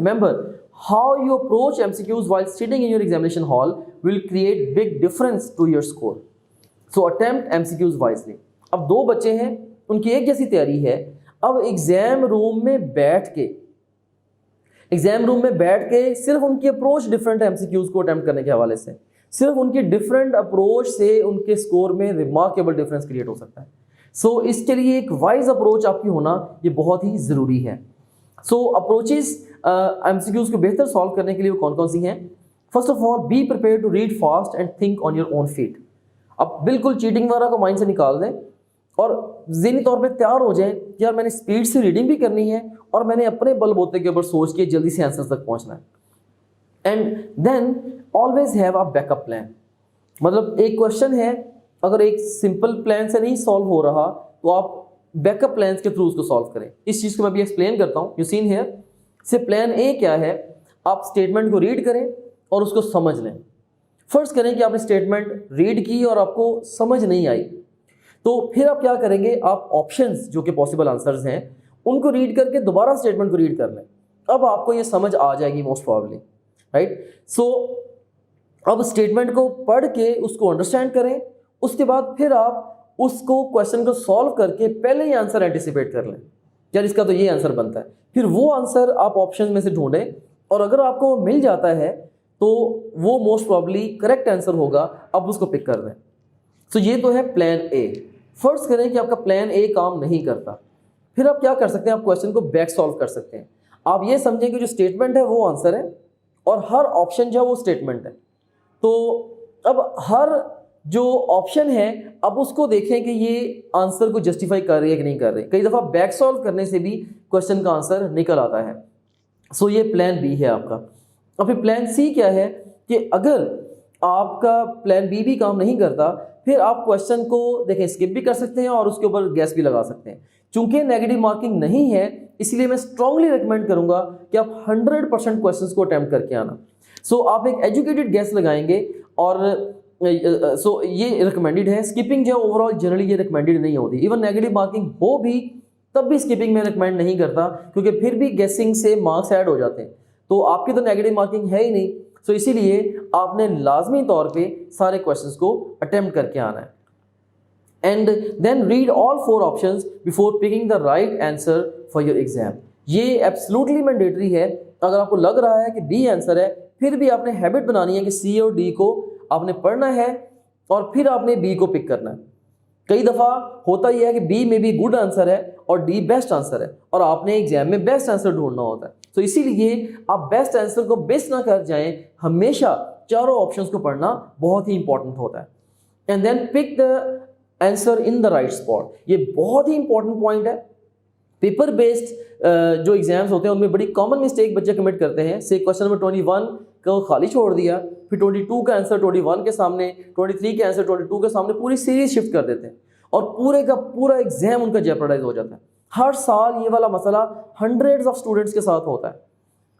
remember how you approach MCQs while sitting in your examination hall will create big difference to your score. So attempt MCQs wisely. अब दो बच्चे हैं, उनकी एक जैसी तैयारी है, अब एग्जाम रूम में बैठ के सिर्फ उनकी अप्रोच डिफरेंट है MCQs को अटेम्प्ट करने के हवाले से, सिर्फ उनकी डिफरेंट अप्रोच से उनके स्कोर में रिमार्केबल डिफरेंस क्रिएट हो सकता है। सो इसके लिए एक वाइज अप्रोच आपकी होना ये बहुत ही ज़रूरी है। सो अप्रोचेस MCQs को बेहतर सॉल्व करने के लिए वो कौन कौन सी हैं? First of all, be prepare to read fast and think on your own feet. अब बिल्कुल चीटिंग वगैरह को माइंड से निकाल दें और ज़हनी तौर पे तैयार हो जाएं कि यार मैंने स्पीड से रीडिंग भी करनी है और मैंने अपने बलबूते के ऊपर सोच के जल्दी से आंसर तक पहुंचना है। And then always have a backup plan. मतलब एक क्वेश्चन है, अगर एक सिंपल प्लान से नहीं सॉल्व हो रहा तो आप बैकअप प्लान्स के थ्रू उसको सॉल्व करें। इस चीज़ को मैं अभी एक्सप्लेन करता हूँ। यू सीन हियर से प्लान ए क्या है, आप स्टेटमेंट को रीड करें और उसको समझ लें। फर्स्ट करें कि आपने स्टेटमेंट रीड की और आपको समझ नहीं आई, तो फिर आप क्या करेंगे, आप ऑप्शंस जो कि पॉसिबल आंसर्स हैं उनको रीड करके दोबारा स्टेटमेंट को रीड कर लें। अब आपको ये समझ आ जाएगी मोस्ट प्रॉब्ली, राइट। सो अब स्टेटमेंट को पढ़ के उसको अंडरस्टैंड करें, उसके बाद फिर आप उसको क्वेश्चन को सॉल्व करके पहले ही आंसर एंटिसिपेट कर लें, यार इसका तो ये आंसर बनता है। फिर वो आंसर आप ऑप्शन में से ढूंढें और अगर आपको मिल जाता है तो वो मोस्ट प्रॉब्ली करेक्ट आंसर होगा, अब उसको पिक कर दें। सो ये तो है प्लान ए। फर्स्ट करें कि आपका प्लान ए काम नहीं करता, फिर आप क्या कर सकते हैं, आप क्वेश्चन को बैक सॉल्व कर सकते हैं। आप ये समझें कि जो स्टेटमेंट है वो आंसर है और हर ऑप्शन जो है वो स्टेटमेंट है। तो अब हर जो ऑप्शन है अब उसको देखें कि ये आंसर को जस्टिफाई कर रही है कि नहीं कर रही। कई दफ़ा बैक सॉल्व करने से भी क्वेश्चन का आंसर निकल आता है। सो ये प्लान बी है आपका। और फिर प्लान सी क्या है कि अगर आपका प्लान बी भी काम नहीं करता, फिर आप क्वेश्चन को देखें स्किप भी कर सकते हैं और उसके ऊपर गैस भी लगा सकते हैं। चूंकि नेगेटिव मार्किंग नहीं है इसलिए मैं स्ट्रांगली रिकमेंड करूंगा कि आप 100% क्वेश्चंस को अटेम्प्ट करके आना। सो आप एक एजुकेटेड गैस लगाएंगे और ये रिकमेंडेड है। स्किपिंग जो है ओवरऑल जनरली ये रिकमेंडेड नहीं होती। इवन नेगेटिव मार्किंग हो भी तब भी स्किपिंग में रिकमेंड नहीं करता, क्योंकि फिर भी गेसिंग से मार्क्स ऐड हो जाते हैं, तो आपकी तो नेगेटिव मार्किंग है ही नहीं। सो इसीलिए आपने लाजमी तौर पे सारे क्वेश्चंस को अटेम्प्ट करके आना है। And then read all 4 options before picking the right answer for your exam. ये एब्सोल्युटली मैंडेटरी है। अगर आपको लग रहा है कि बी आंसर है, फिर भी आपने हैबिट बनानी है कि सी और डी को आपने पढ़ना है और फिर आपने बी को पिक करना है। कई दफ़ा होता ही है कि बी में भी गुड आंसर है और डी बेस्ट आंसर है और आपने एग्जाम में बेस्ट आंसर ढूंढना होता है। तो इसीलिए आप बेस्ट आंसर को बेस्ट ना कर जाएं, हमेशा चारों ऑप्शंस को पढ़ना बहुत ही इंपॉर्टेंट होता है। And then pick the answer in the right spot. ये बहुत ही इंपॉर्टेंट पॉइंट है। पेपर बेस्ड जो एग्जाम्स होते हैं उनमें बड़ी कॉमन मिस्टेक बच्चे कमिट करते हैं। से क्वेश्चन नंबर 21 को खाली छोड़ दिया, फिर 22 का आंसर 21 के सामने, 23 के आंसर 22 के सामने, पूरी सीरीज शिफ्ट कर देते हैं और पूरे का पूरा एग्जाम उनका जेपरडाइज हो जाता है। हर साल ये वाला मसला हंड्रेड्स ऑफ स्टूडेंट्स के साथ होता है।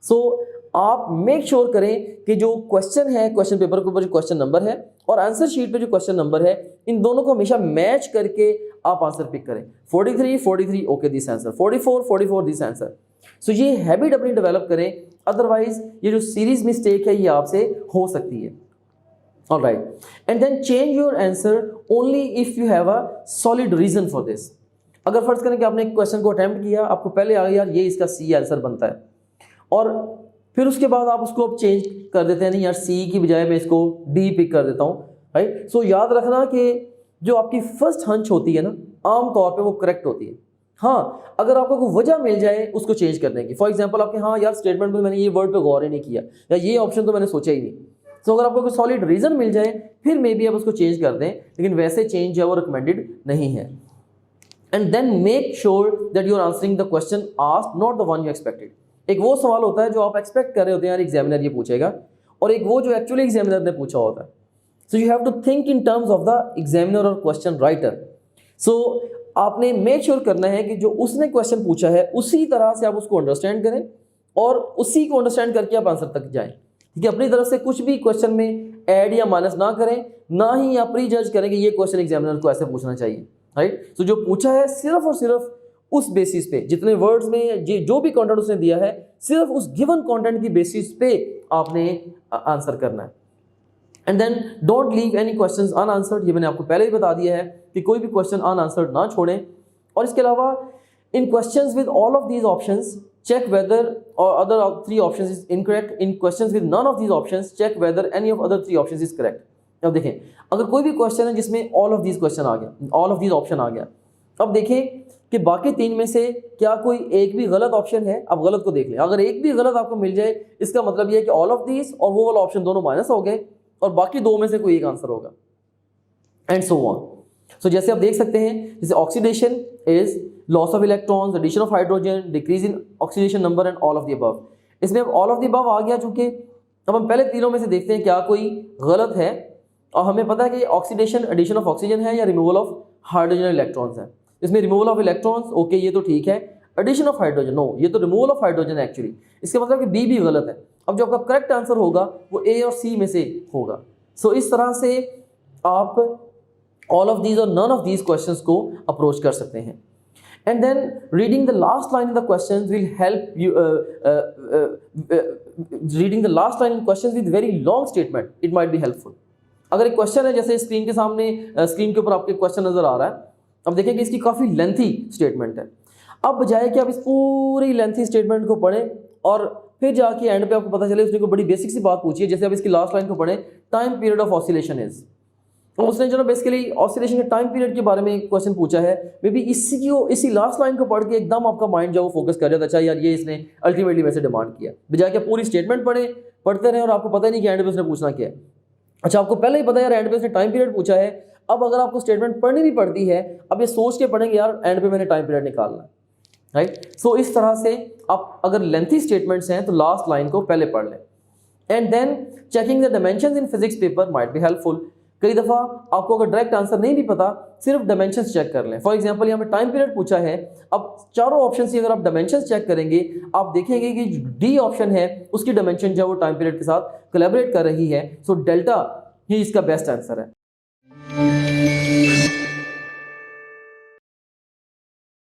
सो आप मेक श्योर करें कि जो क्वेश्चन है, क्वेश्चन पेपर के ऊपर जो क्वेश्चन नंबर है और आंसर शीट पे जो क्वेश्चन नंबर है, इन दोनों को हमेशा मैच करके आप आंसर पिक करें। 43 okay this answer, 44 this answer. So ये हैबिट अपनी डेवलप करें, अदरवाइज ये जो सीरीज मिस्टेक है ये आपसे हो सकती है। Alright, and then change your answer only if you have a solid reason for this. अगर फर्ज करें कि आपने एक क्वेश्चन को अटेम्प्ट किया, आपको पहले आ गया यार ये इसका सी आंसर बनता है, और फिर उसके बाद आप उसको अब चेंज कर देते हैं, नहीं यार सी की बजाय मैं इसको डी पिक कर देता हूँ, राइट। सो याद रखना कि जो आपकी फर्स्ट हंच होती है ना, आम तौर पे वो करेक्ट होती है। हाँ, अगर आपको कोई वजह मिल जाए उसको चेंज करने की, फॉर एग्जांपल आपके हाँ यार स्टेटमेंट में मैंने ये वर्ड पे गौर ही नहीं किया या ये ऑप्शन तो मैंने सोचा ही नहीं, तो अगर आपको कोई सॉलिड रीजन मिल जाए फिर मे बी आप उसको चेंज कर दें, लेकिन वैसे चेंज जो है वो रिकमेंडेड नहीं है। And then make sure that you are answering the question asked, not the one you expected. एक वो सवाल होता है जो आप एक्सपेक्ट कर रहे होते हैं यार एग्जामिनर ये पूछेगा, और एक वो जो एक्चुअली एग्जामिनर ने पूछा होता है। So you have to think in terms of the examiner और क्वेश्चन राइटर। सो आपने मेक श्योर करना है कि जो उसने क्वेश्चन पूछा है उसी तरह से आप उसको अंडरस्टैंड करें और उसी को अंडरस्टैंड करके आप आंसर तक जाएं। ठीक है, अपनी तरफ से कुछ भी क्वेश्चन में ऐड या माइनस ना करें, ना ही आप प्री जज करें कि ये क्वेश्चन एग्जामिनर को ऐसे पूछना चाहिए, राइट। तो जो पूछा है सिर्फ और सिर्फ उस बेसिस पे, जितने वर्ड्स में जो भी कंटेंट उसने दिया है, सिर्फ उस गिवन कंटेंट की बेसिस पे आपने आंसर करना है। And then don't leave any questions unanswered, ये मैंने आपको पहले ही बता दिया है कि कोई भी क्वेश्चन अनआंसर्ड ना छोड़ें। और इसके अलावा इन questions with all of these options check whether or other 3 options is incorrect. In questions with none of these options, check whether any of other 3 options is correct. अब देखें, अगर कोई भी क्वेश्चन है जिसमें all of these question आ गया, all of these option आ गया, अब देखें कि बाकी 3 में से क्या कोई एक भी गलत ऑप्शन है। अब गलत को देख लें, अगर एक भी गलत आपको मिल जाए, इसका मतलब ये है कि ऑल ऑफ दीज और वो वाला ऑप्शन दोनों माइनस हो गए और बाकी 2 में से कोई एक आंसर होगा, एंड सो ऑन। सो जैसे आप देख सकते हैं, जैसे oxidation is loss of electrons, addition of hydrogen, decrease in oxidation number and all of the above. इसमें अब ऑल ऑफ द अबव आ गया, चूंकि अब हम पहले तीनों में से देखते हैं क्या कोई गलत है, और हमें पता है कि ऑक्सीडेशन एडिशन ऑफ ऑक्सीजन है या रिमूवल ऑफ हाइड्रोजन इलेक्ट्रॉन्स है। इसमें रिमूवल ऑफ इलेक्ट्रॉन्स, ओके ये तो ठीक है। एडिशन ऑफ हाइड्रोजन, नो ये तो रिमूवल ऑफ हाइड्रोजन है एक्चुअली, इसका मतलब कि बी भी गलत है। अब जो आपका करेक्ट आंसर होगा वो ए और सी में से होगा। सो इस तरह से आप ऑल ऑफ दीज और नन ऑफ दीज क्वेश्चंस को अप्रोच कर सकते हैं। And then reading the last line in the questions will help you. Reading the last line in questions with very long statement, it might be helpful. अगर एक question है, जैसे screen के सामने, स्क्रीन के ऊपर आपके क्वेश्चन नजर आ रहा है, अब देखें कि इसकी काफ़ी लेंथी स्टेटमेंट है। अब बजाय कि आप इस पूरी लेंथी स्टेटमेंट को पढ़ें और फिर जाके एंड पे आपको पता चले उसने कोई बड़ी बेसिक सी बात पूछी है, जैसे आप इसकी लास्ट लाइन को पढ़ें, time period of oscillation is, और उसने जो बेसिकली ऑसिलेशन के टाइम पीरियड के बारे में क्वेश्चन पूछा है, मे बी इसी लास्ट लाइन को पढ़ के एकदम आपका माइंड जो वो फोकस कर जाता है, अच्छा यार ये इसने अल्टीमेटली वैसे डिमांड किया, बजाय कि पूरी स्टेटमेंट पढ़ते रहे और आपको पता नहीं कि एंड पे उसने पूछना क्या है। अच्छा आपको पहले ही पता है यार एंड पे उसने टाइम पीरियड पूछा है, अब अगर आपको स्टेटमेंट पढ़नी भी पड़ती है, अब ये सोच के पढ़ेंगे यार एंड पे मैंने टाइम पीरियड निकालना है, राइट। सो इस तरह से आप अगर लेंथी स्टेटमेंट्स हैं तो लास्ट लाइन को पहले पढ़ लें। And then checking the dimensions in physics paper might be helpful. कई दफ़ा आपको अगर डायरेक्ट आंसर नहीं भी पता, सिर्फ डायमेंशंस चेक कर लें। फॉर एग्जांपल यहाँ पे टाइम पीरियड पूछा है, अब चारों ऑप्शन से अगर आप डायमेंशंस चेक करेंगे, आप देखेंगे कि डी ऑप्शन है उसकी डायमेंशन जो है वो टाइम पीरियड के साथ कोलैबोरेट कर रही है, सो डेल्टा ही इसका बेस्ट आंसर है।